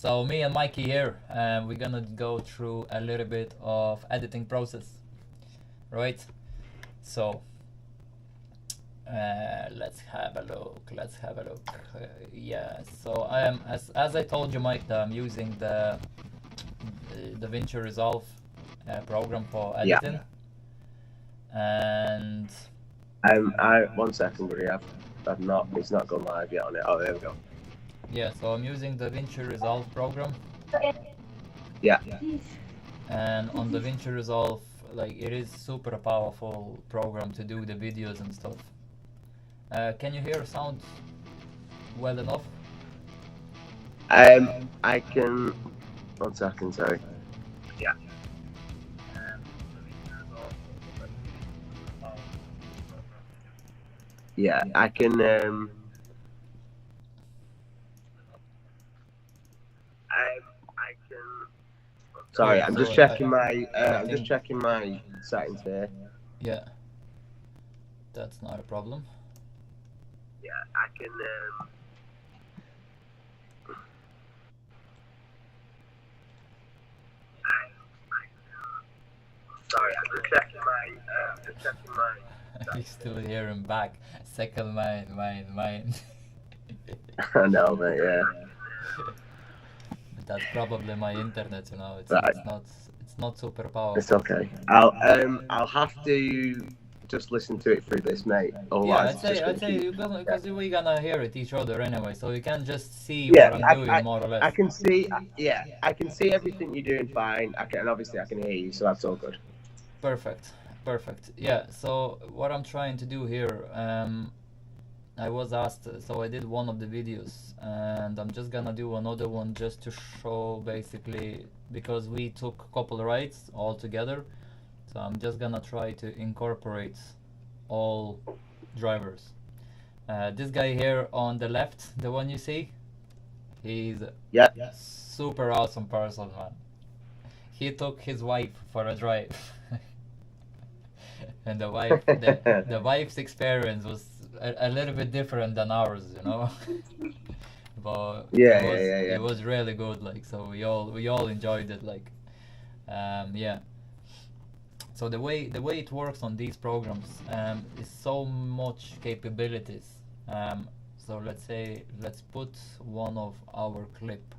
So me and Mikey here, we're gonna go through a little bit of editing process, right? So let's have a look. Let's have a look. Yeah. So I am, as I told you, Mike, that I'm using the DaVinci Resolve program for Yeah. editing, and I 1 second, buddy. I've not. It's not gone live yet on it. Oh, there we go. yeah. So I'm using DaVinci Resolve program, Yeah. and on DaVinci Resolve, like, it is super powerful program to do the videos and stuff. Can you hear sound well enough? I can. 1 second, sorry. Yeah. Yeah, I can. I can. Sorry, Yeah, I'm so just checking my. I I'm think, just checking my settings here. yeah, that's not a problem. Yeah, I can. Sorry, I'm just checking my. You still hear him back. Second mine. I know, mate. Yeah. But that's probably my internet, you know. Right. It's not super powerful. It's okay. I'll have to just listen to it through this, mate. Yeah, Otherwise, I'd say you're gonna, because we're gonna hear it each other anyway, so you can just see Yeah, what I'm doing more or less. I can see. Yeah, I can see everything you're doing fine. And obviously I can hear you, so that's all good. Perfect. Yeah, so what I'm trying to do here, I was asked, so I did one of the videos, and I'm just gonna do another one just to show, basically, because we took a couple rides all together, so I'm just gonna try to incorporate all drivers. This guy here on the left, the one you see, he's Yeah. a super awesome person, man. He took his wife for a drive. And the wife's experience was a little bit different than ours, you know. But Yeah, it was really good, like, so we all enjoyed it, like, yeah. So the way it works on these programs is so much capabilities. So let's put one of our clip.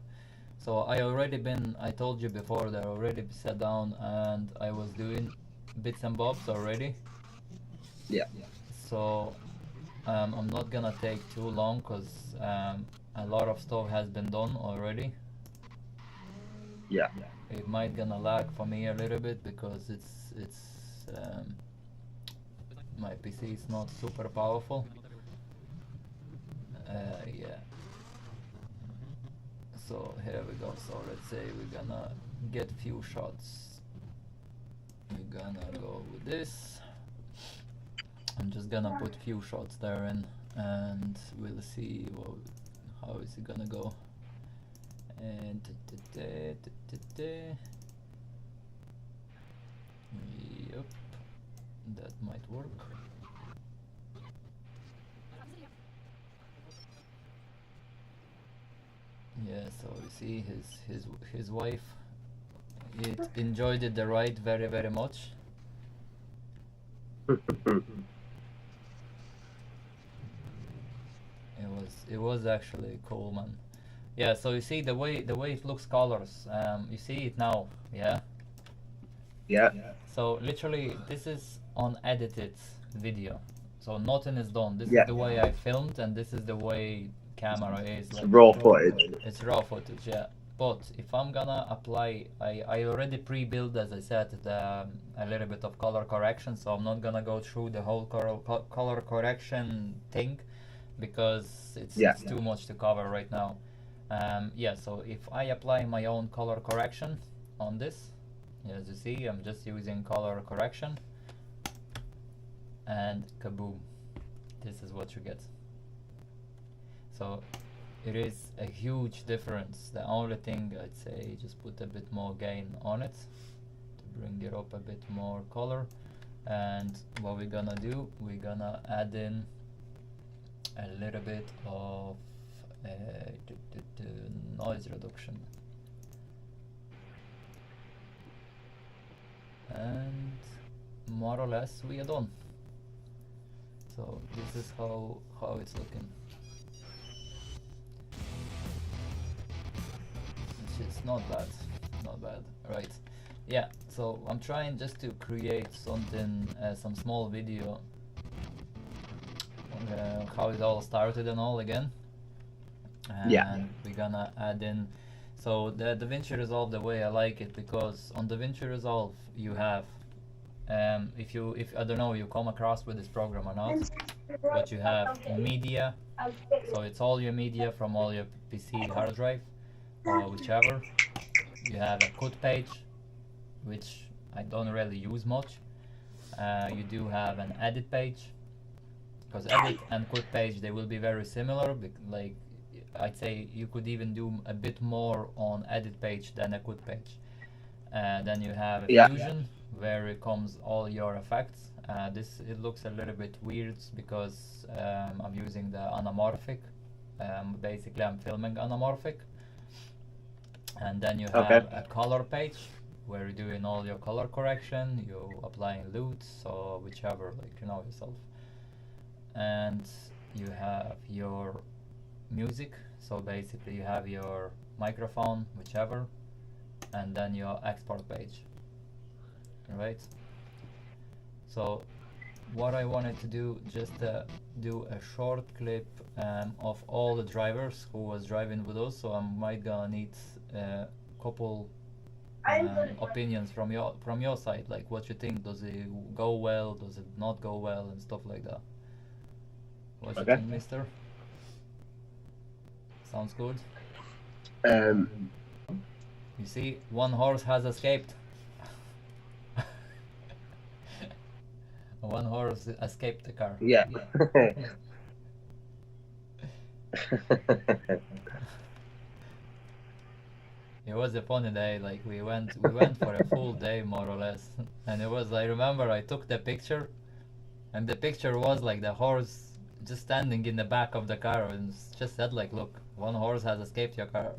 So I told you before that I already sat down and I was doing bits and bobs already. Yeah. So I'm not gonna take too long, because a lot of stuff has been done already. Yeah. It might gonna lag for me a little bit because my PC is not super powerful. Yeah. So here we go. So let's say we're gonna get few shots. We're gonna go with this. I'm just gonna put few shots there in, and we'll see how is it gonna go. And yep, that might work. Yeah, so you see his wife, it enjoyed the ride very, very much. It was actually cool, man. Yeah, so you see the way it looks colors. You see it now, yeah. Yeah. So literally, this is unedited video, so nothing is done. This Yeah. is the way I filmed, and this is the way camera is. It's like, raw footage. It's raw footage, yeah. But if I'm gonna apply, I already pre-built, as I said, a little bit of color correction, so I'm not gonna go through the whole color correction thing, because it's too much to cover right now. Yeah, so if I apply my own color correction on this, as you see, I'm just using color correction, and kaboom, this is what you get. So it is a huge difference. The only thing I'd say, just put a bit more gain on it to bring it up a bit more color. And what we're gonna do, we're gonna add in a little bit of noise reduction, and more or less we are done. So this is how it's looking. It's not bad, right? Yeah, so I'm trying just to create something, some small video, how it all started and all again. And Yeah. we're gonna add in, so the DaVinci Resolve, the way I like it, because on DaVinci Resolve you have, if I don't know you come across with this program or not, but you have media, so it's all your media from all your PC hard drive or whichever. You have a cut page, which I don't really use much. You do have an edit page, because edit and cut page, they will be very similar. Like I'd say you could even do a bit more on edit page than a cut page. Then you have a Yeah. fusion, where it comes all your effects. It looks a little bit weird because I'm using the anamorphic. Basically, I'm filming anamorphic. And then you have a color page, where you're doing all your color correction, you're applying lutes or whichever, like you know yourself. And you have your music, so basically you have your microphone, whichever, and then your export page, right? So what I wanted to do, just do a short clip of all the drivers who was driving with us, so I might gonna need a couple opinions from your side, like what you think. Does it go well, does it not go well, and stuff like that. What you think, mister? Sounds good. You see, one horse has escaped. One horse escaped the car. Yeah. It was a funny day. Like we went for a full day more or less, and it was. I remember I took the picture, and the picture was like the horse just standing in the back of the car, and just said like, "Look, one horse has escaped your car."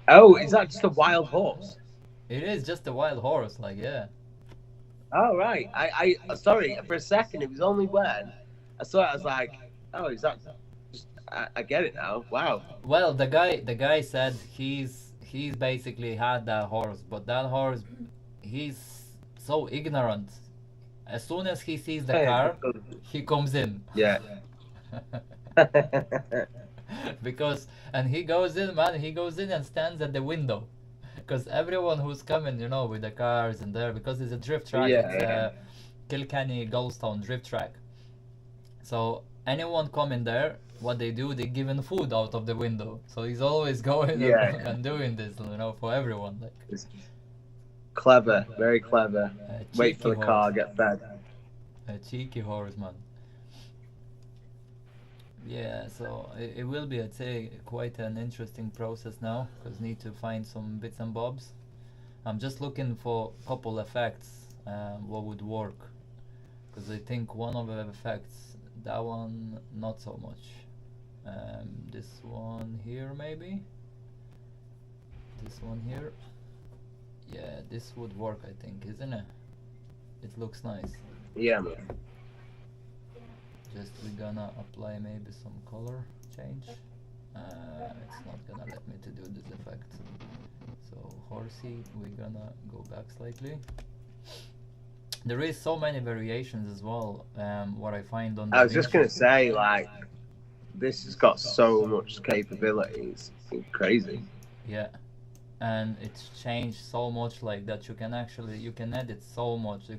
Oh, is that just a wild horse? It is just a wild horse, like yeah. Oh right. I sorry, for a second it was only when I saw it, I was like, oh, is that just, I get it now. Wow. Well, the guy said he's basically had that horse, but that horse, he's so ignorant. As soon as he sees the car, he comes in. Yeah. Because and he goes in, man. He goes in and stands at the window, because everyone who's coming, you know, with the cars and there, because it's a drift track. Yeah, It's a Kilkenny Goldstone drift track. So anyone coming there, what they do, they give him food out of the window. So he's always going and doing this, you know, for everyone. Like it's clever, very clever. Wait for the car, get fed. A cheeky horse, man. Yeah, so it will be, I'd say, quite an interesting process now, because need to find some bits and bobs. I'm just looking for a couple effects, what would work, because I think one of the effects, that one not so much. This one here maybe. This one here. Yeah, this would work, I think, isn't it? It looks nice. Yeah, man. Just we're gonna apply maybe some color change. It's not gonna let me to do this effect. So horsey, we're gonna go back slightly. There is so many variations as well. What I find on. I was just gonna say, like, this has got so much capabilities. It's crazy. Yeah, and it's changed so much, like that you can edit so much.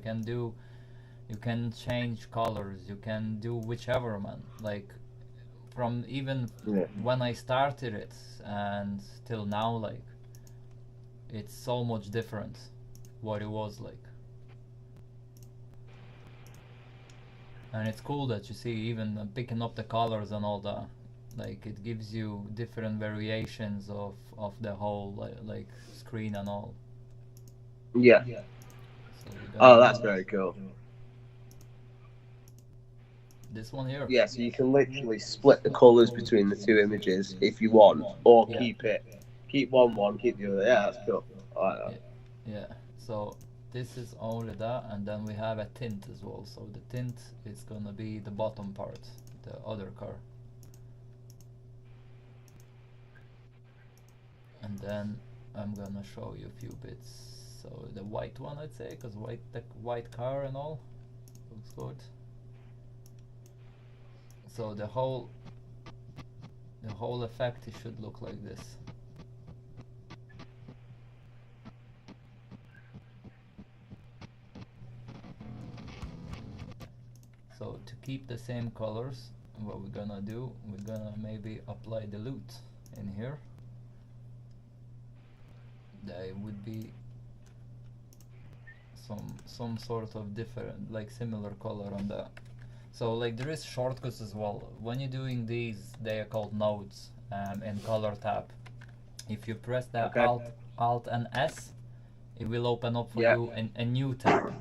You can change colors, you can do whichever, man. Like from even when I started it and till now, like it's so much different what it was like. And it's cool that you see even picking up the colors and all that. Like it gives you different variations of the whole like screen and all. Yeah. So we're Oh, gonna that's do very cool. this one here. Yeah, so you can literally split the colours between the two images if you want, or Yeah. keep one, keep the other. Yeah, that's cool. I like Yeah, that. yeah. So this is only that, and then we have a tint as well. So the tint is gonna be the bottom part, the other car. And then I'm gonna show you a few bits. So the white one, I'd say, because the white car and all looks good. So the whole effect, it should look like this. So to keep the same colors, what we're gonna do, we're gonna maybe apply the loot in here. There would be some sort of different, like similar color on that. So like there is shortcuts as well. When you're doing these, they are called nodes in color tab. If you press the Okay. Alt and S, it will open up for Yeah. you a new tab,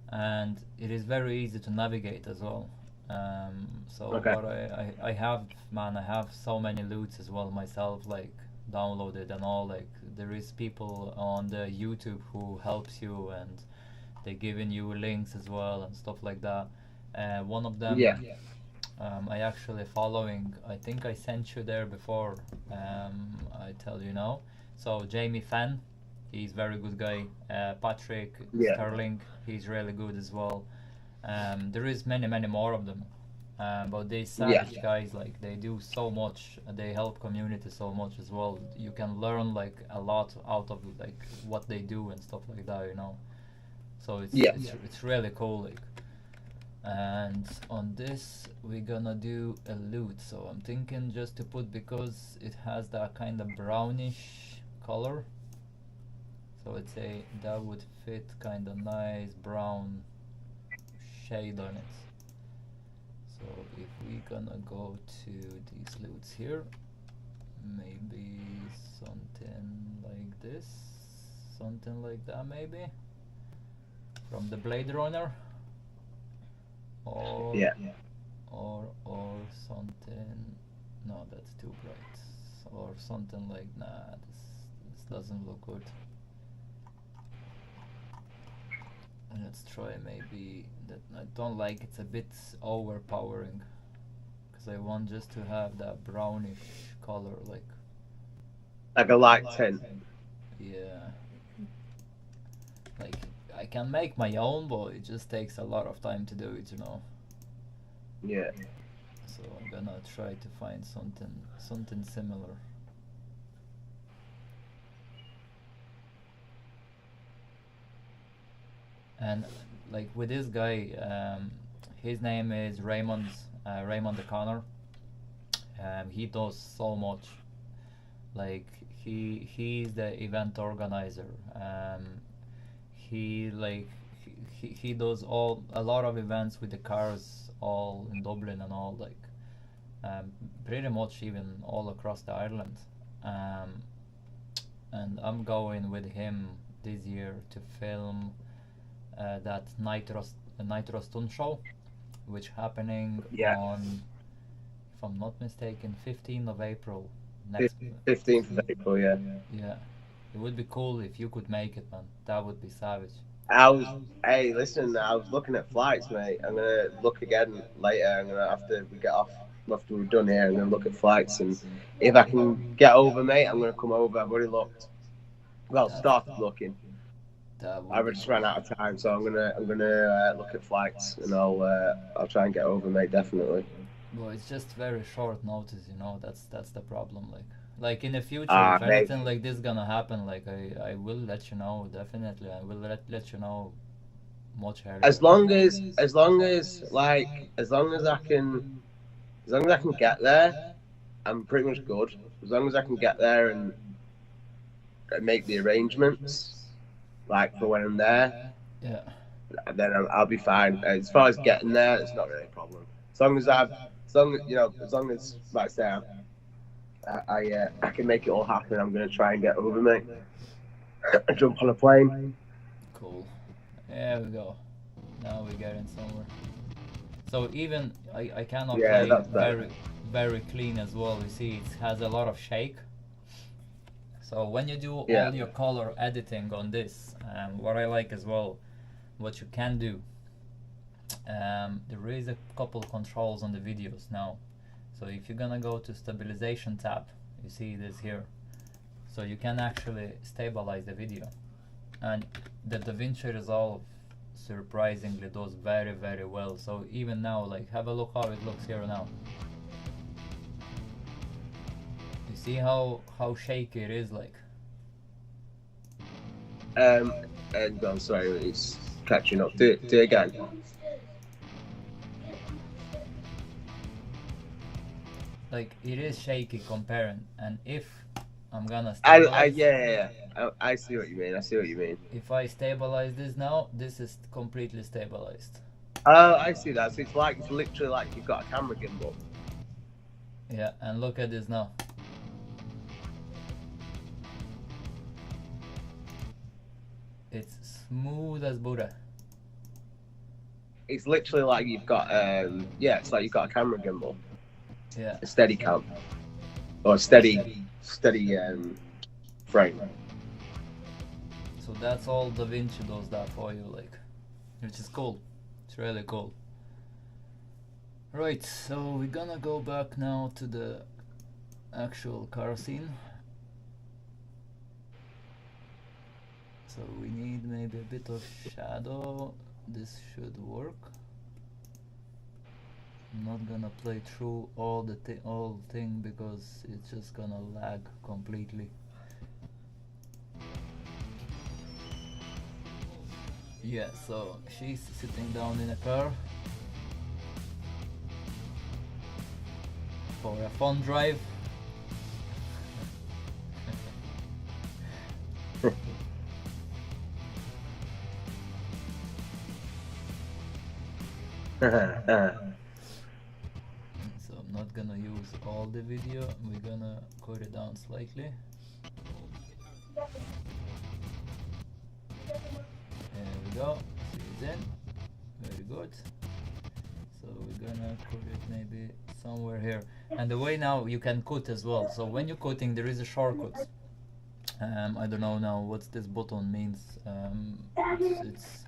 and it is very easy to navigate as well. So Okay. what I have, man, I have so many loots as well myself, like downloaded and all. Like there is people on the YouTube who helps you, and they giving you links as well and stuff like that. One of them, Yeah. I actually following. I think I sent you there before. I tell you now. So Jamie Fan, he's very good guy. Patrick Yeah. Sterling, he's really good as well. There is many more of them. But these savage guys, like they do so much. They help community so much as well. You can learn like a lot out of like what they do and stuff like that, you know. So it's really cool. Like, and on this we're gonna do a loot. So I'm thinking just to put, because it has that kind of brownish color. So I'd say that would fit kind of nice brown shade on it. So if we gonna go to these loots here, maybe something like this, something like that maybe, from the Blade Runner, or or something. No, that's too bright. Or something like, nah, this doesn't look good. Let's try maybe that. I don't like, it's a bit overpowering, because I want just to have that brownish color, like a light tint. yeah, like I can make my own, but it just takes a lot of time to do it, you know. Yeah. So I'm gonna try to find something similar. And like with this guy, his name is Raymond O'Connor. He does so much. Like he's the event organizer. He like he does a lot of events with the cars all in Dublin and all, like pretty much even all across the Ireland. Um, and I'm going with him this year to film that Nitro Stunt Show, which happening on, if I'm not mistaken, 15th of April next. 15th of April. Yeah. Yeah, it would be cool if you could make it, man. That would be savage. Hey, listen, I was looking at flights, mate. I'm gonna look again later. I'm gonna, after we get off, after we're done here, I'm gonna look at flights, and if I can get over, mate, I'm gonna come over. I've already looked. Well, started looking. I just ran out of time, so I'm gonna look at flights, and I'll try and get over, mate. Definitely. Well, it's just very short notice, you know. That's the problem. Like in the future, if anything like this gonna happen, like I will let you know, definitely. I will let you know much earlier. As long as I can get there, I'm pretty much good. As long as I can get there and make the arrangements, like for when I'm there, yeah, then I'll be fine. As far as getting there, it's not really a problem. As long as like I say, I can make it all happen. I'm gonna try and get over, mate. Jump on a plane. cool. There we go. Now we're getting somewhere. So even I cannot Yeah, play that's better. very clean as well. You see, it has a lot of shake. So when you do Yeah. all your color editing on this, what I like as well, what you can do, there is a couple controls on the videos now. So if you're gonna go to stabilization tab, you see this here. So you can actually stabilize the video, and the DaVinci Resolve surprisingly does very well. So even now, like, have a look how it looks here now. You see how shaky it is, like. And I'm sorry, it's catching up. Do it again. Like, it is shaky comparing, and if I'm gonna stabilize, I see what you mean. I see what you mean. if I stabilize this now, this is completely stabilized. Oh, I see that. So it's literally like you've got a camera gimbal. Yeah, and look at this now. It's smooth as Buddha. It's literally like you've got it's like you've got a camera gimbal. Yeah. A steady cam. Or a steady frame. So that's all DaVinci does that for you, like, which is cool. It's really cool. Right, so we're gonna go back now to the actual car scene. So we need maybe a bit of shadow. This should work. I'm not gonna play through all the thing because it's just gonna lag completely. Yeah, so she's sitting down in a car for a fun drive. So I'm not gonna use all the video, we're gonna cut it down slightly. There we go, she's in, very good. So we're gonna cut it maybe somewhere here. And the way now you can cut as well, so when you're cutting there is a shortcut. I don't know now what this button means. It's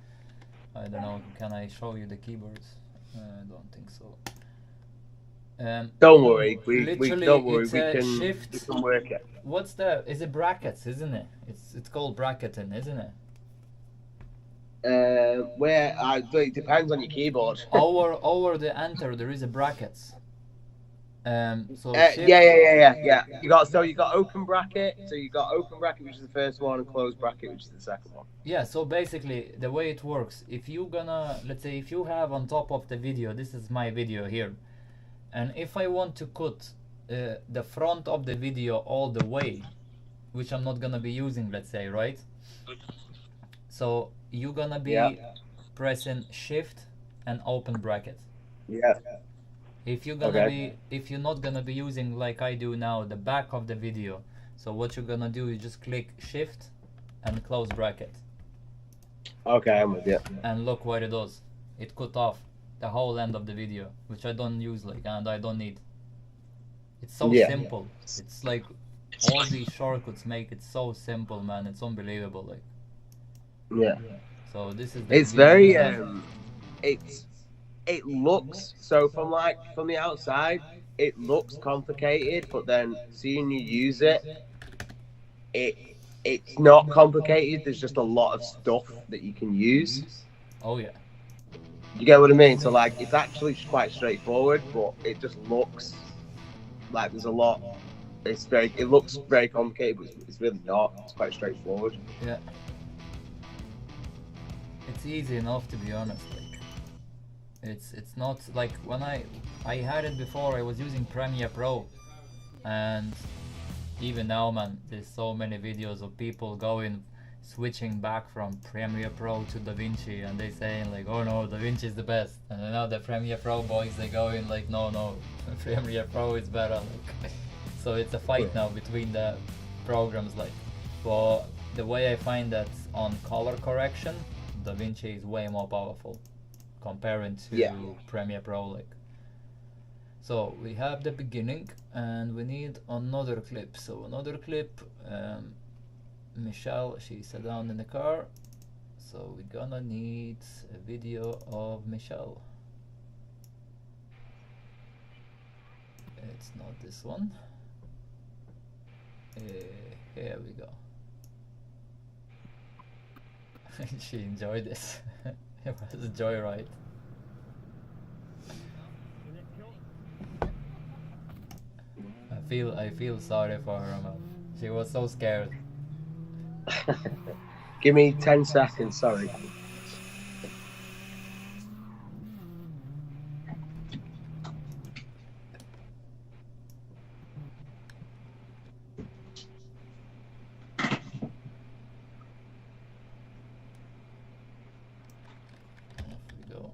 I don't know, can I show you the keyboards? I don't think so. Don't worry, we literally we it's a can shift. work it. What's the? Is it brackets? Isn't it? It's called bracketing, isn't it? It depends on your keyboard. over the enter there is a brackets. So shift. Yeah. You got open bracket. So you got open bracket, which is the first one, and closed bracket, which is the second one. Yeah. So basically, the way it works, if you gonna, let's say, if you have on top of the video, this is my video here, and if I want to cut the front of the video all the way, which I'm not gonna be using, let's say, right? So you're gonna be pressing shift and open bracket. Yeah. If you're gonna if you're not gonna be using like I do now the back of the video, so what you're gonna do is just click shift and close bracket. Okay, I'm with you. And look what it does. It cut off the whole end of the video, which I don't use and I don't need. It's so simple. It's like all these shortcuts make it so simple, man. It's unbelievable, like. Yeah. So this is. It's very it looks so from the outside it looks complicated, but then seeing you use it's not complicated. There's just a lot of stuff that you can use. Oh yeah. You get what I mean? So like it's actually quite straightforward, but it just looks like there's a lot. It looks very complicated, but it's really not. It's quite straightforward. Yeah. It's easy enough, to be honest. Like, it's not like when I had it before. I was using Premiere Pro, and even now, man, there's so many videos of people switching back from Premiere Pro to DaVinci, and they saying like, oh no, DaVinci is the best, and now the Premiere Pro boys, they going like, no, Premiere Pro is better. Like, so it's a fight now between the programs. Like, well, the way I find that on color correction, DaVinci is way more powerful comparing to Yeah. Premiere Pro. Like, so we have the beginning, and we need another clip. So another clip. Michelle, she sat down in the car, so we're gonna need a video of Michelle. It's not this one. Here we go. She enjoyed this. It was a joyride. I feel sorry for her, man. She was so scared. Give me 10 seconds, sorry. Off we go.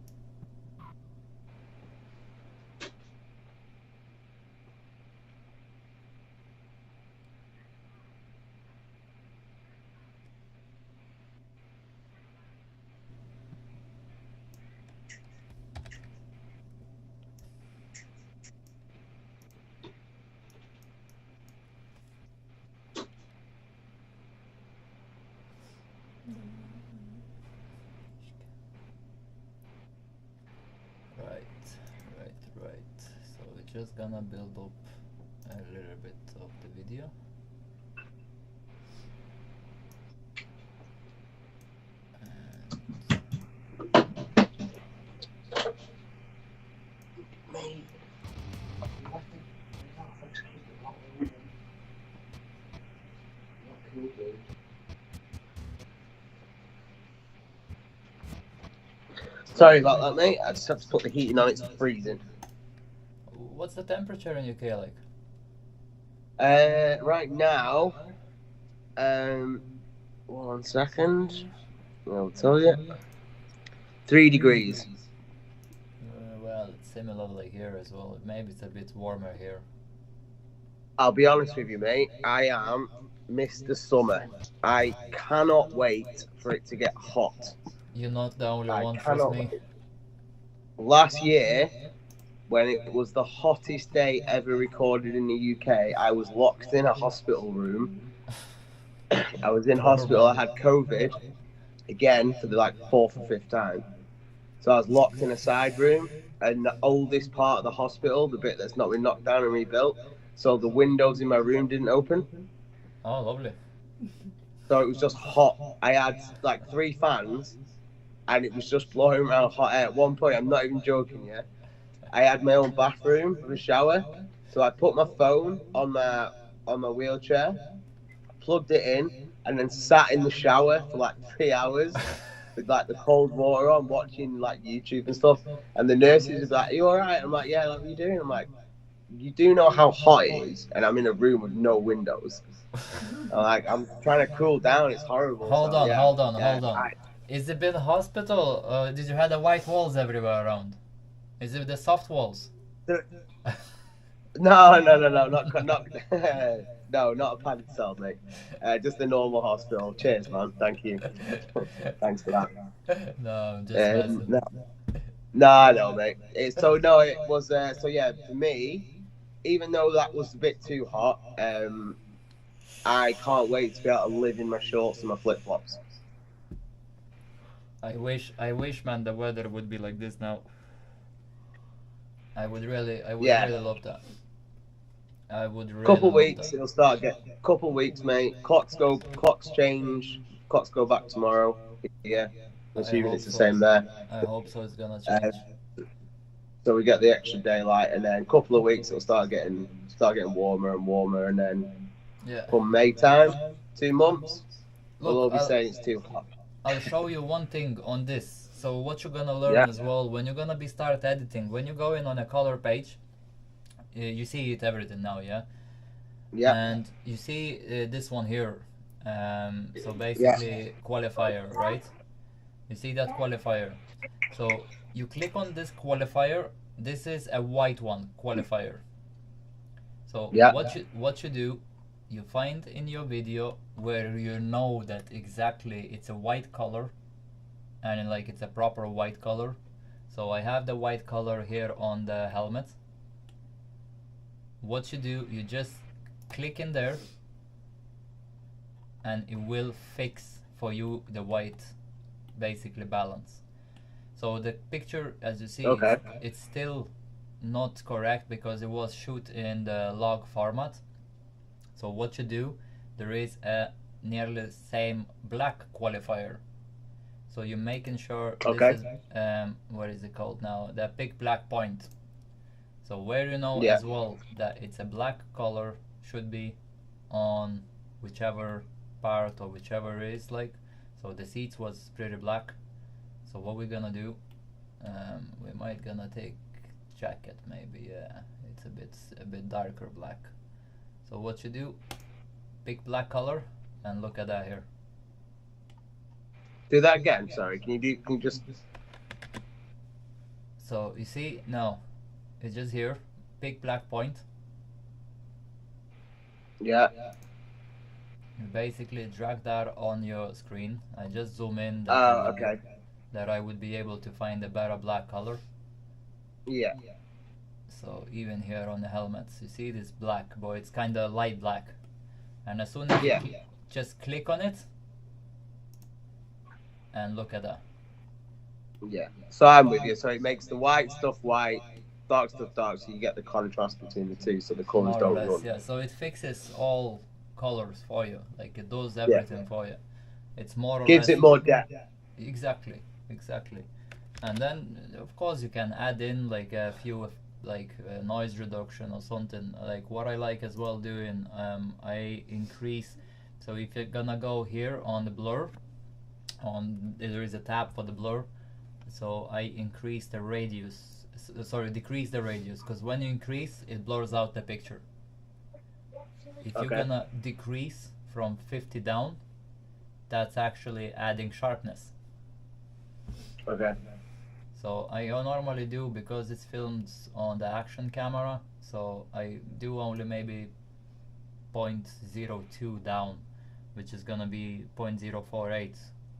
Right. So we're just gonna build up a little bit of the video. Sorry about that, mate. I just have to put the heating on. It's freezing. What's the temperature in UK like? Right now, 1 second. I'll tell you. 3 degrees. Well, it's similar like here as well. Maybe it's a bit warmer here. I'll be honest with you, mate. I am Mr. Summer. I cannot wait for it to get hot. You're not the only one, trust cannot me. wait. Last year, when it was the hottest day ever recorded in the UK, I was locked in a hospital room. I was in hospital. I had COVID again for the 4th or 5th time. So I was locked in a side room, and the oldest part of the hospital, the bit that's not been knocked down and rebuilt, so the windows in my room didn't open. Oh, lovely. So it was just hot. I had 3 fans, and it was just blowing around hot air. At one point, I'm not even joking, yeah, I had my own bathroom with a shower. So I put my phone on my wheelchair, plugged it in, and then sat in the shower for 3 hours with the cold water on, watching YouTube and stuff. And the nurses would be like, "Are you all right?" I'm like, "Yeah, what are you doing?" I'm like, "You do know how hot it is, and I'm in a room with no windows." I'm trying to cool down. It's horrible. Hold on. I, Is it been hospital? Did you have the white walls everywhere around? Is it the soft walls? No, not no, not a panic cell, mate. Just a normal hospital. Cheers, man. Thank you. Thanks for that. No, I'm just messing. No, mate. It was. So yeah, for me, even though that was a bit too hot, I can't wait to be able to live in my shorts and my flip flops. I wish, man, the weather would be like this now. I would really love that. I would really. Couple love weeks, that. it'll start getting. Couple weeks, mate. Clocks change. Clocks go back tomorrow. Yeah, assuming it's the same there. I hope so. It's gonna change. So we get the extra daylight, and then a couple of weeks it'll start getting warmer and warmer, and then come May time, 2 months, we'll all be saying it's too hot. I'll show you one thing on this. So what you're gonna learn as well when you're gonna start editing, when you go in on a color page, you see it everything now, yeah. And you see this one here. So basically qualifier, right? You see that qualifier. So you click on this qualifier. This is a white one, qualifier. So what you do, you find in your video where you know that exactly it's a white color, and like it's a proper white color. So I have the white color here on the helmet. What you do, you just click in there and it will fix for you the white basically balance. So the picture, as you see, Okay. it's still not correct because it was shoot in the log format. So what you do, there is a nearly the same black qualifier. So you're making sure Okay. this is what is it called now? The pick black point. So where you know Yeah. as well that it's a black color should be on whichever part or whichever it is like. So the seats was pretty black. So what we're gonna do, we might gonna take jacket maybe. Yeah, it's a bit darker black. So what you do, pick black color and look at that here. Do that again. Sorry. Can you just? So you see, no, it's just here. Pick black point. Yeah. You basically drag that on your screen. I just zoom in Okay. that I would be able to find a better black color. Yeah. So even here on the helmets, you see this black, but it's kind of light black. And as soon as Yeah. you just click on it and look at that. Yeah. So I'm with you. So it makes the white stuff white, dark stuff dark, so you get the contrast between the two, so the colours More or don't less, run. yeah. So it fixes all colors for you. Like it does Yeah. everything for you. It's more or Gives less it more depth. exactly. And then of course you can add in like a few like noise reduction or something. Like what I like as well doing, I increase. So if you're gonna go here on the blur, on there is a tab for the blur. So I increase the radius. Sorry, decrease the radius, because when you increase, it blurs out the picture. If you're Okay. gonna decrease from 50 down, that's actually adding sharpness. Okay. So I normally do, because it's filmed on the action camera, so I do only maybe 0.02 down, which is gonna be 0.048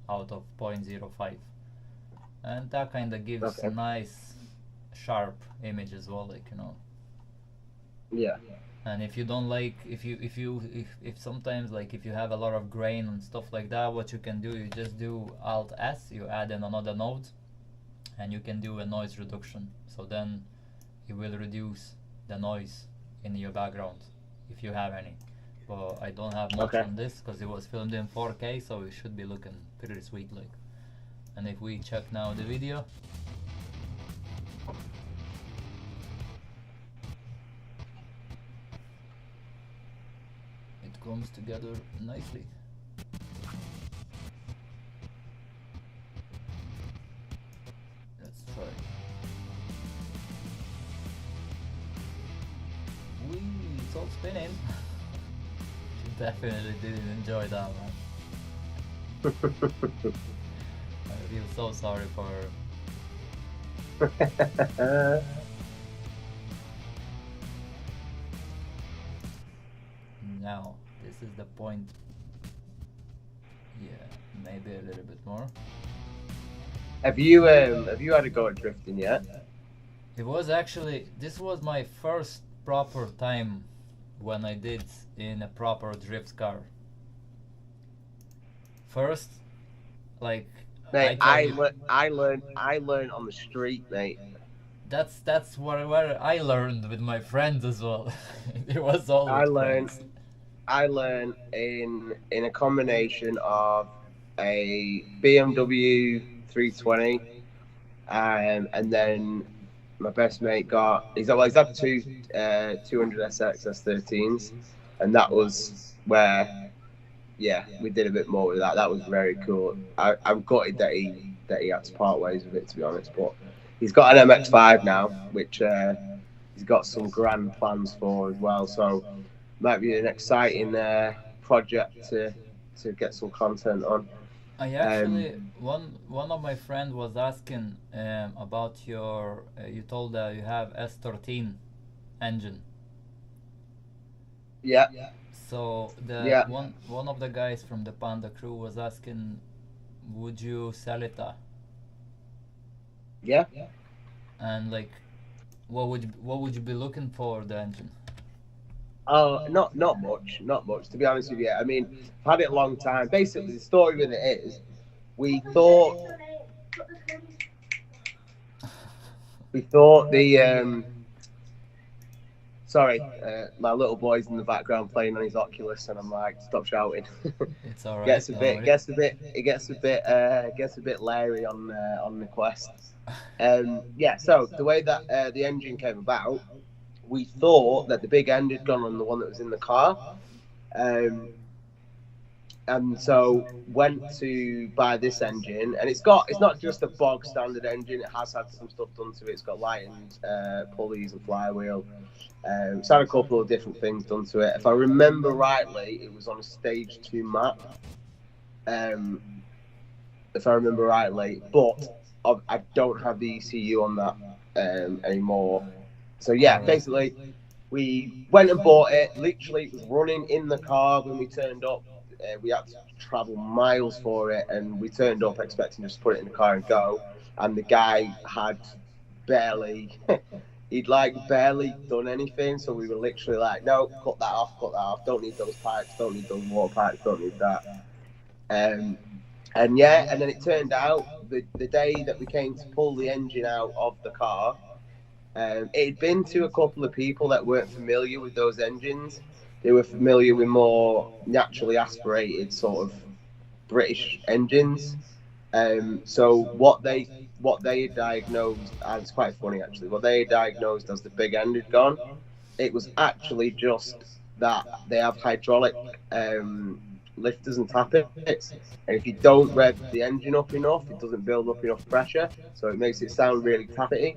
out of 0.05, and that kind of gives Okay. a nice sharp image as well, like, you know. Yeah. And if you don't like, if sometimes like if you have a lot of grain and stuff like that, what you can do, you just do Alt S, you add in another node, and you can do a noise reduction. So then it will reduce the noise in your background if you have any. But I don't have much Okay. on this because it was filmed in 4K, so it should be looking pretty sweet like. And if we check now the video, it comes together nicely. Let's try. Whee, it's all spinning. She definitely didn't enjoy that one. I feel so sorry for her. Now, this is the point. Yeah, maybe a little bit more. Have you had a go at drifting yet? It was actually, this was my first proper time when I did in a proper drift car. First, like, Mate, I told you, I learned on the street, mate. that's where I learned with my friends as well. It was all I with learned friends. I learned in a combination of a BMW 320, and then my best mate he's had two 200 SX S13s, and that was where, yeah, we did a bit more with that. That was very cool. I'm gutted that he had to part ways with it, to be honest. But he's got an MX5 now, which he's got some grand plans for as well. So might be an exciting project to get some content on. I actually, one of my friend was asking about your. You told that you have S13 engine. Yeah, So the yeah. one of the guys from the Panda crew was asking, would you sell it Yeah. And like, what would you be looking for the engine? Oh, not much. To be honest with you, I mean, I've had it a long time. Basically, the story with it is, we thought we thought the sorry, my little boy's in the background playing on his Oculus, and I'm like, stop shouting. It's all right. gets a Don't bit, worry. gets a bit, it gets a bit leery on the Quest. Yeah. So the way that the engine came about, we thought that the big end had gone on the one that was in the car. Um, and so went to buy this engine, and it's not just a bog standard engine. It has had some stuff done to it. It's got lightened pulleys and flywheel. It's had a couple of different things done to it. If I remember rightly, it was on a stage 2 map. Um, if I remember rightly, but I don't have the ECU on that anymore. So yeah, All right. basically, we went and bought it. Literally, it was running in the car when we turned up. We had to travel miles for it, and we turned up expecting just to put it in the car and go. And the guy had barely, he'd like barely done anything. So we were literally like, no, cut that off, cut that off. Don't need those pipes, don't need those water pipes, don't need that. Um, and yeah, and then it turned out the day that we came to pull the engine out of the car, it had been to a couple of people that weren't familiar with those engines. They were familiar with more naturally aspirated sort of British engines. So what they had diagnosed, and it's quite funny actually, what they had diagnosed as the big end had gone, it was actually just that they have hydraulic lifters and tappets, and if you don't rev the engine up enough, it doesn't build up enough pressure, so it makes it sound really tappety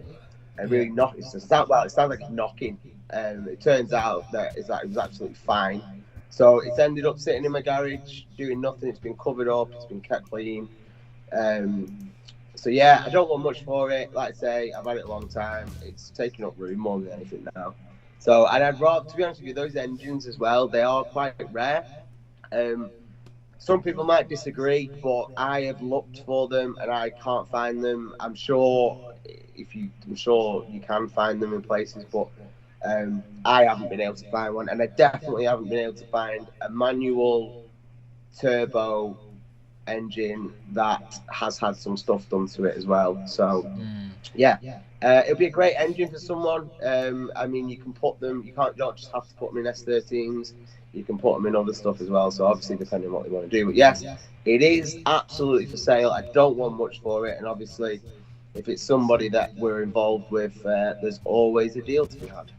and Yeah. really knock. It sounds like it's knocking. It turns out that it was absolutely fine. So it's ended up sitting in my garage doing nothing. It's been covered up. It's been kept clean. So yeah, I don't want much for it. Like I say, I've had it a long time. It's taking up room more than anything now. So, and I'd rather, to be honest with you, those engines as well, they are quite rare. Um, some people might disagree, but I have looked for them and I can't find them. I'm sure you can find them in places, but I haven't been able to find one, and I definitely haven't been able to find a manual turbo engine that has had some stuff done to it as well. So yeah, it'll be a great engine for someone. I mean, you can put them. You don't just have to put them in S13s. You can put them in other stuff as well. So obviously, depending on what they want to do. But yes, it is absolutely for sale. I don't want much for it, and obviously, if it's somebody that we're involved with, there's always a deal to be had.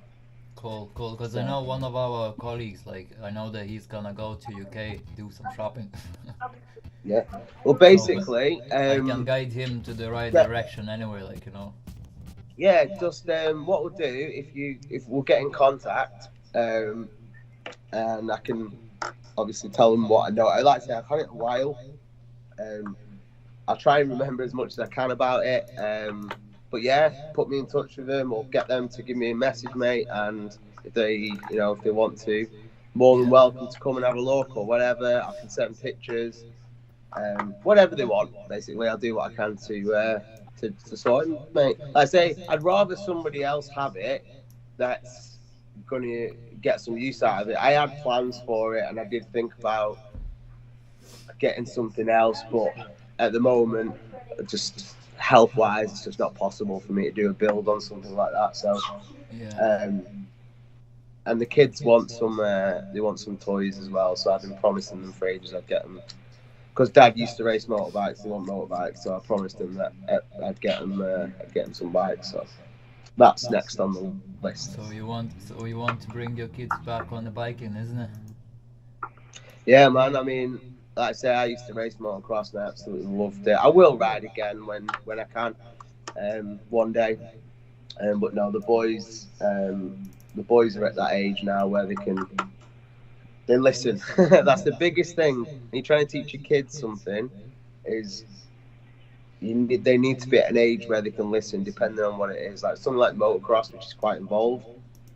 Cool, cool. Because I So know one of our colleagues, like, I know that he's gonna go to UK do some shopping. yeah, well, So basically, I can guide him to the right yeah, direction anyway, like, you know. yeah. Just what we'll do, if we'll get in contact, and I can obviously tell them what I know. I like to say I've had it a while. Um, I'll try and remember as much as I can about it. But yeah, put me in touch with them or get them to give me a message, mate. And if they, if they want to, more than Yeah. welcome to come and have a look or whatever. I can send pictures, whatever they want. Basically, I'll do what I can to sort it, mate. Like I say, I'd rather somebody else have it that's going to get some use out of it. I had plans for it, and I did think about getting something else, but at the moment, just health wise, it's just not possible for me to do a build on something like that. So, Yeah. and the kids want they want some toys as well. So I've been promising them for ages I'd get them, because Dad used to race motorbikes. They want motorbikes, so I promised them that I'd get them some bikes. So that's next on the list. So you want to bring your kids back on the biking, isn't it? Yeah, man. I mean, like I say, I used to race motocross and I absolutely loved it. I will ride again when I can, one day. But no, the boys are at that age now where they listen. That's the biggest thing. When you're trying to teach your kids something, is they need to be at an age where they can listen, depending on what it is. Like something like motocross, which is quite involved.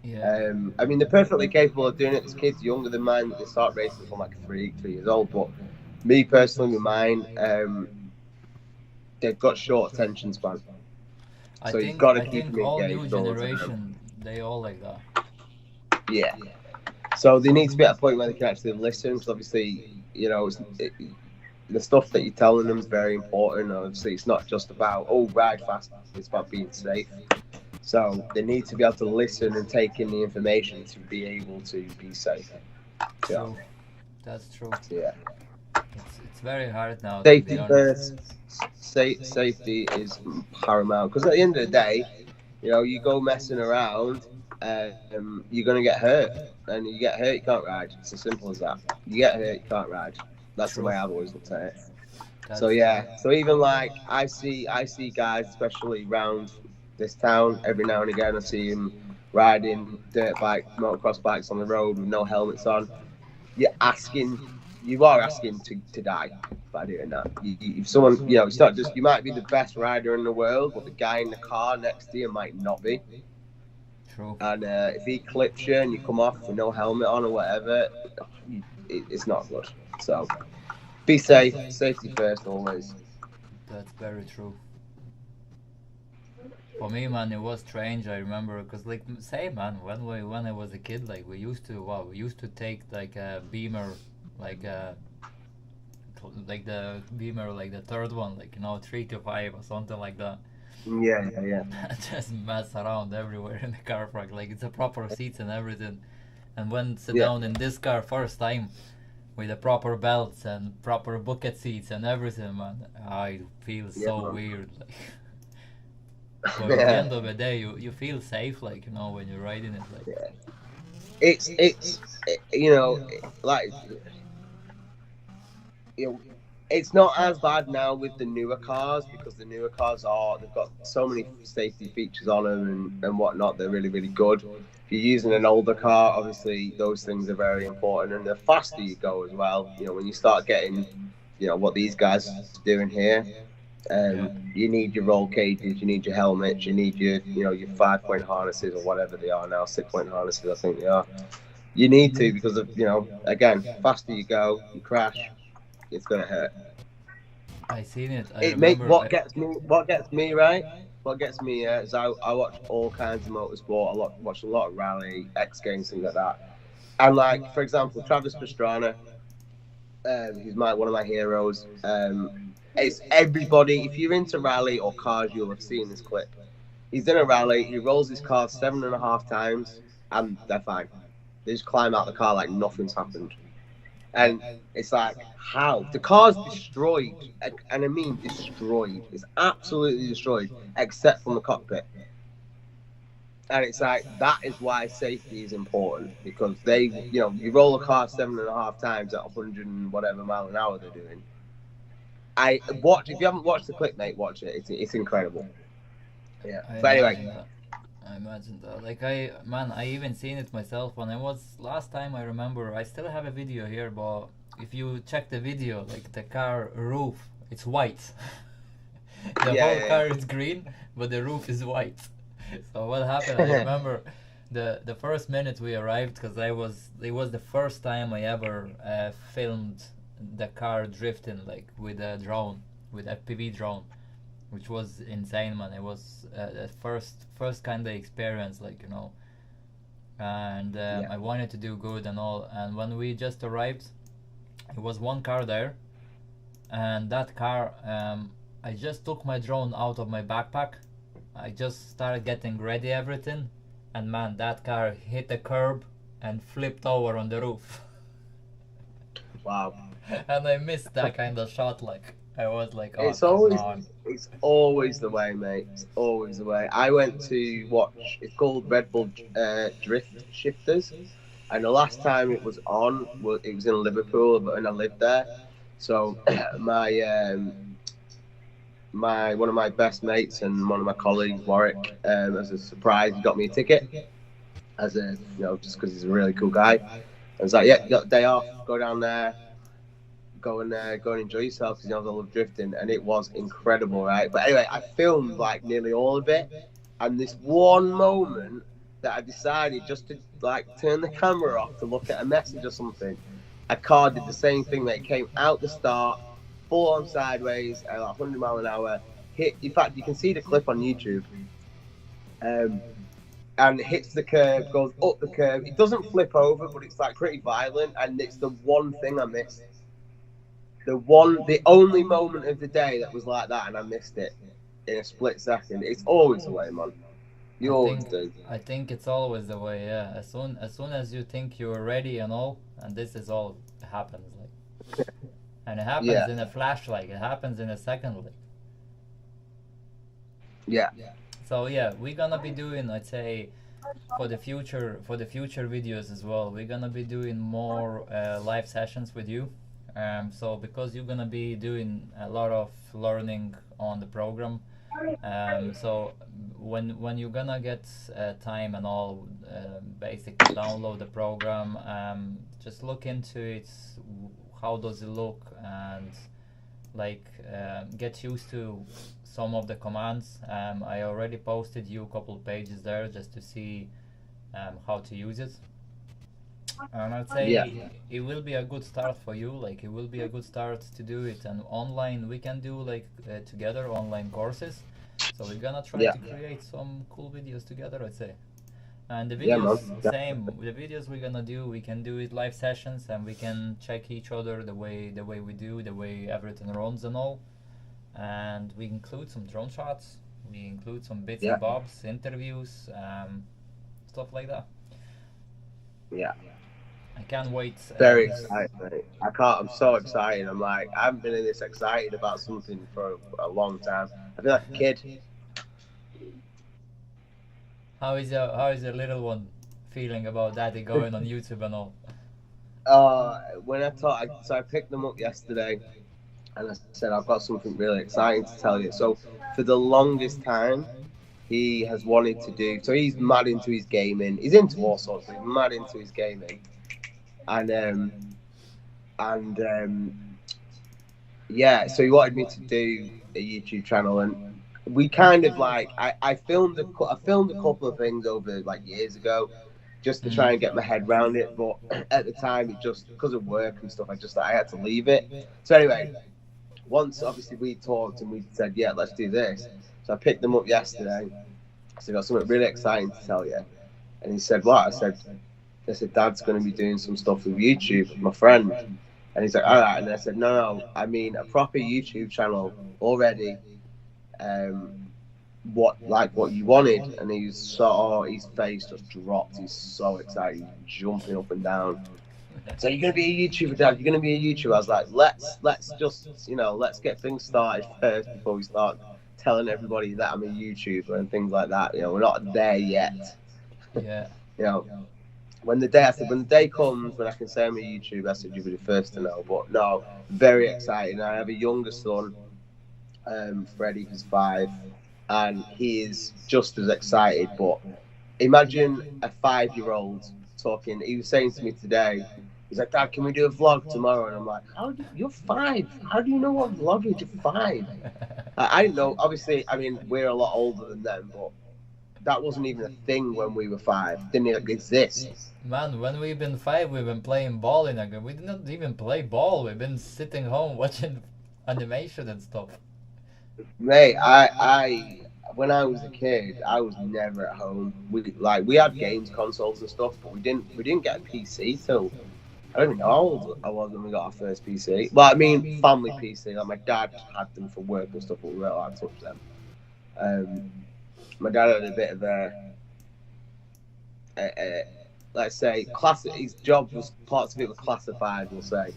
Yeah. I mean, they're perfectly capable of doing it. There's kids younger than mine that they start racing from like 3 years old. But me personally, with mine, they've got short attention span. I So you've think got to I keep think them all new engaged all the time. generation they all like that. Yeah. So they need to be at a point where they can actually listen, because obviously, you know, the stuff that you're telling them is very important. Obviously, it's not just about, oh, ride fast. It's about being safe. So they need to be able to listen and take in the information to be able to be safe. Yeah. True, that's true. Yeah. It's very hard now, to be Safety honest. first. Safety is paramount, because at the end of the day, you know, you go messing around, you're gonna get hurt, and you get hurt, you can't ride. It's as simple as that. You get hurt, you can't ride. That's the True, way I've always looked at it. So that's true. yeah, so even like I see guys, especially around this town, every now and again I see them riding dirt bike, motocross bikes on the road with no helmets on. You're asking, you are asking to die by doing that. If someone, you know, it's not just, you might be the best rider in the world, but the guy in the car next to you might not be. True. And if he clips you and you come off with no helmet on or whatever, it's not good. So be safe, safety first always. That's very true. For me, man, it was strange. I remember, cause like say, man, when I was a kid, like we used to take like a Beamer, like like the Beamer, like the third one, like 3 to 5 or something like that. Yeah. Just mess around everywhere in the car park. Like it's a proper seats and everything. And when sit Yeah. down in this car first time with the proper belts and proper bucket seats and everything, man, I feel so man. weird. Like, but at the end of the day, you feel safe, like when you're riding it. Like, Yeah. It's you know, like, you know, it's not as bad now with the newer cars, because the newer cars they've got so many safety features on them and whatnot. They're really, really good. If you're using an older car, obviously those things are very important, and the faster you go as well. You know, when you start getting, what these guys are doing here, yeah, you need your roll cages, you need your helmets, you need your 5-point harnesses or whatever they are now, 6-point harnesses, I think they are. You need to, because of, again, faster you go, you crash, it's gonna hurt. I seen it. I It make remember. what gets me right. What gets me is I watch all kinds of motorsport. Watch a lot of rally, X Games, things like that. And like, for example, Travis Pastrana, he's one of my heroes. It's everybody. If you're into rally or cars, you'll have seen this clip. He's in a rally. He rolls his car 7.5 times, and they're fine. They just climb out the car like nothing's happened. Yeah, And it's like, how? The car's destroyed. And I mean destroyed. It's absolutely destroyed, except from the cockpit. And it's like, that is why safety is important, because you roll a car 7.5 times at 100 and whatever mile an hour they're doing. If you haven't watched the clip, mate, watch it. It's incredible. Yeah. But anyway. I imagine that. Like I even seen it myself when I was last time. I remember I still have a video here, but if you check the video, like the car roof, it's white. The whole car is green, but the roof is white. So what happened? I remember the first minute we arrived, because it was the first time I ever filmed the car drifting, like with a drone, with FPV drone, which was insane, man. It was the first kind of experience, like and I wanted to do good and all. And when we just arrived, it was one car there, and that car, I just took my drone out of my backpack. I just started getting ready everything, and man, that car hit the curb and flipped over on the roof. Wow. And I missed that kind of shot. Like, I was like, oh, It's always the way, mate. It's always the way. I went to watch. It's called Red Bull Drift Shifters, and the last time it was on, it was in Liverpool, and I lived there. So my one of my best mates and one of my colleagues, Warwick, as a surprise, he got me a ticket, just because he's a really cool guy. I was like, yeah, you got a day off, go down there. Go and enjoy yourself, because I love drifting, and it was incredible, right? But anyway, I filmed like nearly all of it, and this one moment that I decided just to like turn the camera off to look at a message or something, a car did the same thing. That came out the start, full on sideways at 100 mile an hour, hit. In fact, you can see the clip on YouTube. And hits the curb, goes up the curb. It doesn't flip over, but it's like pretty violent. And it's the one thing I missed. The only moment of the day that was like that, and I missed it in a split second. It's always the way, man. You always do. I think it's always the way, yeah. As soon as you think you're ready and all, and this is all happens, like, and it happens in a flash, like it happens in a second, like. Yeah. So yeah, we're gonna be doing, I'd say, for the future videos as well. We're gonna be doing more live sessions with you. So because you're gonna be doing a lot of learning on the program, so when you're gonna get time and all, basically download the program, just look into it, how does it look, and like get used to some of the commands. I already posted you a couple pages there just to see how to use it. And I'd say it will be a good start for you. Like it will be a good start to do it. And online, we can do like together online courses. So we're gonna try to create some cool videos together, I'd say. And the videos, same. The videos we're gonna do, we can do it live sessions, and we can check each other the way we do, the way everything runs and all. And we include some drone shots. We include some bits and bobs, interviews, stuff like that. Yeah. I can't wait. Very excited, mate. I'm so excited. I'm like, I haven't been this excited about something for a long time. I feel like a kid. How is your little one feeling about that going on YouTube and all? When I picked them up yesterday, and I said I've got something really exciting to tell you. So for the longest time, he has wanted to do. So he's mad into his gaming. He's into all sorts. He's mad into his gaming, and yeah. So he wanted me to do a YouTube channel, and we kind of like I filmed a couple of things over like years ago, just to try and get my head around it. But at the time, it just because of work and stuff, I had to leave it. So anyway, once obviously we talked and we said, yeah, let's do this. So I picked them up yesterday. I said, got something really exciting to tell you. And he said, what? I said, Dad's going to be doing some stuff with YouTube with my friend. And he's like, all right. And I said, no, I mean a proper YouTube channel already. What you wanted. And his face just dropped. He's so excited. He's jumping up and down. So you're going to be a YouTuber, Dad? You're going to be a YouTuber? I was like, let's just, let's get things started first before we start telling everybody that I'm a YouTuber and things like that. We're not there yet. Yeah. When the day comes when I can say I'm a YouTuber, I said you'll be the first to know. But no, very exciting. I have a younger son, Freddie, who's 5, and he is just as excited. But imagine a 5-year-old talking. He was saying to me today, he's like, Dad, can we do a vlog tomorrow? And I'm like, you're 5. How do you know what vlog is? You're 5. I didn't know. Obviously, I mean, we're a lot older than them, but that wasn't even a thing when we were 5. Didn't exist. Man, when we've been 5, we've been playing ball in a game. We didn't even play ball. We've been sitting home watching animation and stuff. Mate, when I was a kid, I was never at home. We had games consoles and stuff, but we didn't get a PC till I don't even know how old I was when we got our first PC. Well, I mean, family PC. Like my dad had them for work and stuff, but we weren't allowed to touch them. My dad had a bit of a let's say, his job was, parts of it were classified, we'll say.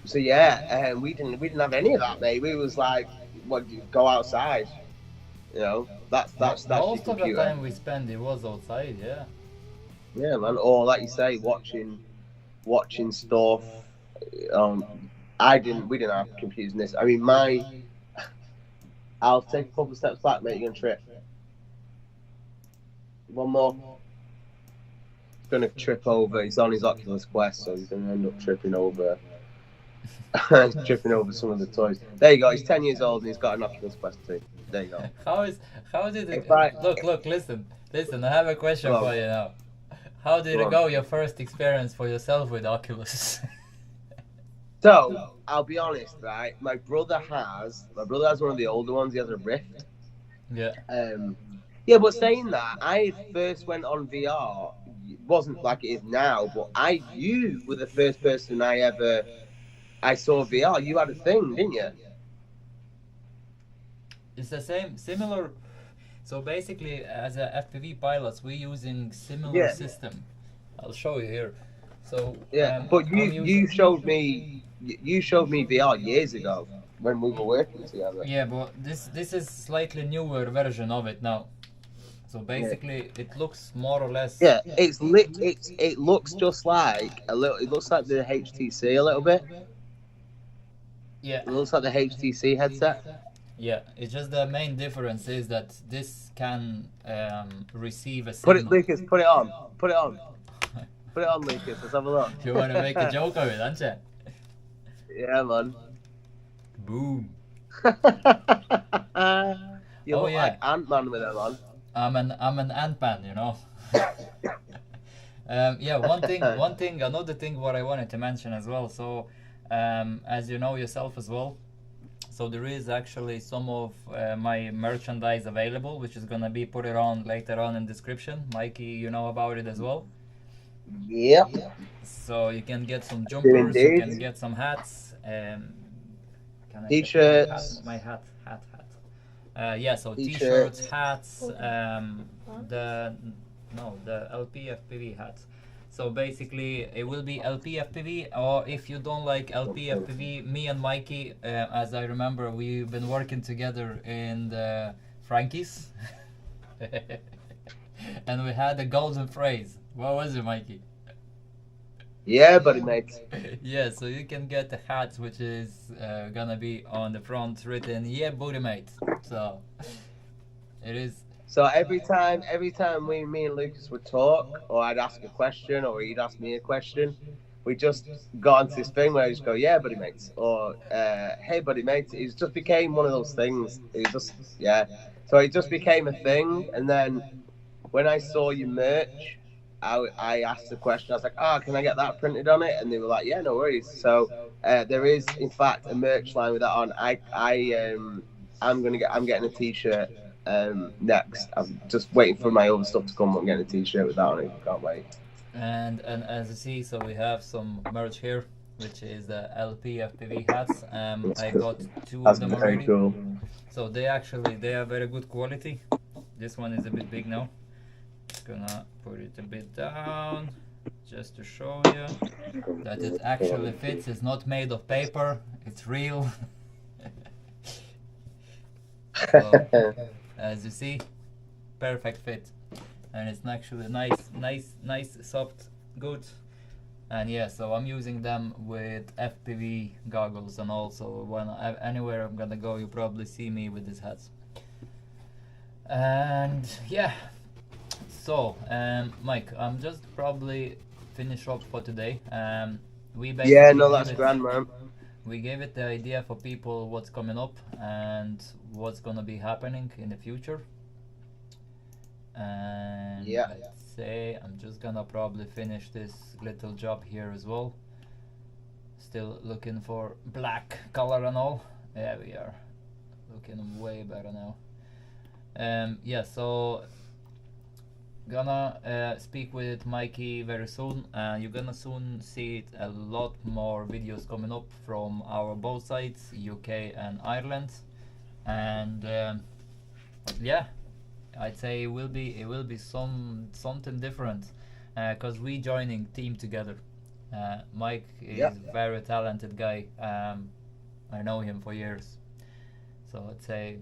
So yeah, we didn't have any of that, mate. We was like, what, go outside, that's most of the time we spent it was outside, yeah. Yeah, man. Or like you say, watching stuff. We didn't have computers in this. I mean, I'll take a couple of steps back, mate. You're gonna trip. One more. He's gonna trip over. He's on his Oculus Quest, so he's gonna end up tripping over. Some of the toys. There you go. He's 10 years old and he's got an Oculus Quest 2. There you go. How did it? Look. Listen. I have a question for you now. How did it go? Your first experience for yourself with Oculus? So I'll be honest, right? My brother has one of the older ones. He has a Rift. Yeah. Yeah, but saying that, I first went on VR. It wasn't like it is now, but you were the first person I saw VR. You had a thing, didn't you? It's the same, similar. So basically, as a FPV pilots, we're using similar Yeah, system. I'll show you here. So yeah. But I'm using. you showed me VR years ago when we were working together. Yeah, but this is slightly newer version of it now. So Yeah, basically, it looks more or less. yeah. It looks just like a little. It looks like the HTC a little bit. Yeah. It looks like the HTC headset. Yeah, it's just the main difference is that this can receive a Put it, signal. Lucas. Put it on. Put it on. Put it on, Lucas. Let's have a look. You want to make a joke of it, don't you? Yeah, man. Boom. You Oh look yeah, like Ant-Man with them on. I'm an ant-man, you know. Yeah, another thing what I wanted to mention as well. So, as you know yourself as well, so there is actually some of my merchandise available, which is gonna be put it on later on in description. Mikey, you know about it as well. Yep. So you can get some Do jumpers, you can indeed. get some hats. Can I check my hat? T-shirts. My hat. Yeah, so t-shirts, T-shirts. hats, the no, the LPFPV hats. So basically, it will be LPFPV, or if you don't like LPFPV, me and Mikey, as I remember, we've been working together in the Frankies, and we had a golden phrase. What was it, Mikey? Yeah, buddy, mate. Yeah, so you can get the hat, which is gonna be on the front written "Yeah, booty mate." So it is. So every time me and Lucas would talk, or I'd ask a question, or he'd ask me a question, we just got into this thing where I just go, "Yeah, buddy, mate," or "Hey, buddy, mate." It just became one of those things. It was just yeah. So it just became a thing, and then when I saw your merch, I asked the question. I was like, "Oh, can I get that printed on it?" And they were like, "Yeah, no worries." So there is, in fact, a merch line with that on. I'm getting a T-shirt next. I'm just waiting for my other stuff to come. I'm getting a T-shirt with that on it. Can't wait. And as you see, so we have some merch here, which is the LPFPV hats. I got two of That's them very already. cool. So they are very good quality. This one is a bit big now. Just gonna put it a bit down, just to show you that it actually fits. It's not made of paper. It's real. So, as you see, perfect fit, and it's actually nice, soft, good. And yeah, so I'm using them with FPV goggles, and also anywhere I'm gonna go, you probably see me with these hats. And yeah, so Mike, I'm just probably finish up for today. We basically Yeah, no, that's grand, man. we gave it the idea for people what's coming up and what's gonna be happening in the future. And Yeah. let's say I'm just gonna probably finish this little job here as well. Still looking for black color and all. There we are, looking way better now. Yeah, so gonna speak with Mikey very soon. You're gonna soon see a lot more videos coming up from our both sides, UK and Ireland. And yeah, I'd say it will be something different, because we joining team together. Mike is Yeah. very talented guy. I know him for years, so I'd say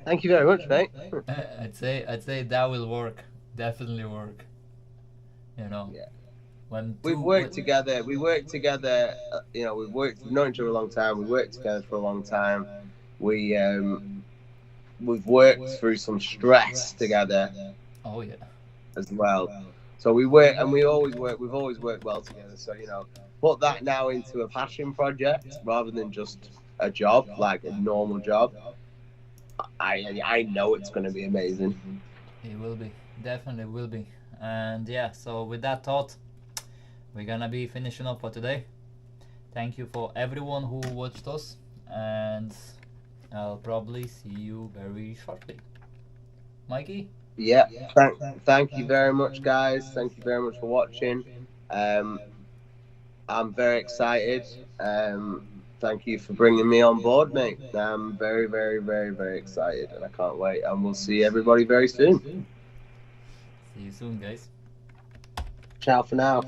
Thank you very much, mate. I'd say that will work. Definitely work. You know, Yeah. when We've two worked together. We worked together. We've known each other a long time. We worked together for a long time. We we've worked through some stress together Oh yeah. as well. So we work, and we always work. We've always worked well together. So put that now into a passion project rather than just a job, like a normal job. I know it's going to be amazing. It will be. Definitely will be. And yeah, so with that thought, we're gonna be finishing up for today. thank you for everyone who watched us, and I'll probably see you very shortly. Mikey? Yeah, thank you very much, guys. Thank you very much for watching. Um, I'm very excited. Thank you for bringing me on board, mate. I'm very, very, very, very excited, and I can't wait. And we'll see everybody very soon. See you soon, guys. Ciao for now.